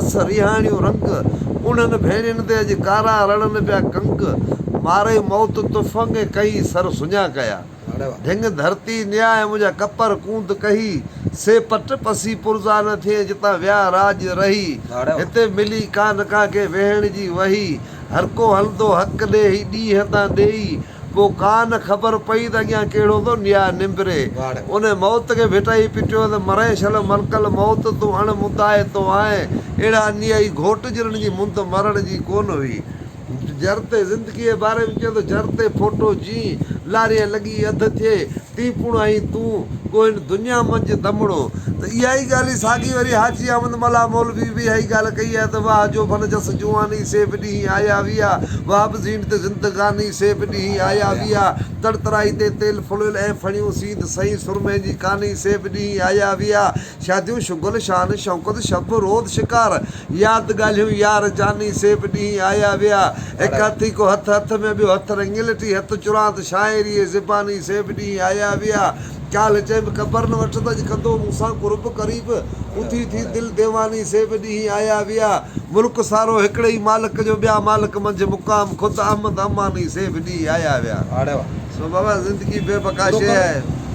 रस रिहाणियूं रंग उन्हनि भेणियुनि ते अॼु कारा रणनि पिया कंक मारे मौत तुफ़ंग कई सर सुञा कया ढिंग धरती न्याय मुंहिंजा कपर कूंद कही से पट पसी पुरज़ा न थिए जितां विया राज रही हिते मिली कान के वेहण जी वही हर को हलंदो हक़ ॾे ही ॾींहं तां ॾेई पोइ कान ख़बर पई त अॻियां कहिड़ो थो न्याय निंबरे उन मौत खे भिटाई पिटियो त मरे छल मलकल मौत तूं अण मुदाए तो आहे अहिड़ा अन्यायी घोट जिरनि जी मुंद मरण जी कोन हुई जरते ज़िंदगी जे बारे में चयो त जरते फोटो जी लारीअ लॻी अधु थिए ती पुण आई तूं कोई दुनिया मंझि दमड़ो त इहा ई ॻाल्हि साॻी वरी हाजी अहमद मला मौलवी बि इहा ई ॻाल्हि कई आहे त वाह जो फन जस जुआनी से बि ॾींहं आया विया वाह बि ज़ीन ते ज़िंदगानी से बि ॾींहं आया विया तड़तराई ते तेल फुलियल ऐं फणियूं सीद सही सुरमे जी कानी से बि ॾींहं आया विया शादियूं शुगल शान शौक़त शब रोद शिकार यादि ॻाल्हियूं यार जानी से बि ॾींहं आया विया हिकु हथी को हथ हथ में ॿियो हथ रंगिलटी हथ चुरांत शाइरी ज़िबानी से बि ॾींहं आया विया काल चए ख़बर न वठ त अॼु कंदो मूंसां कुर्ब क़रीब उथी थी दिलि देवानी से बि ॾींहं आया विया मुल्क सारो हिकिड़े ई मालिक जो ॿिया मालिक मंझि मुक़ाम ख़ुदि अहमद अमानी से बि ॾींहं आया विया सो बाबा ज़िंदगी बेबका शइ आहे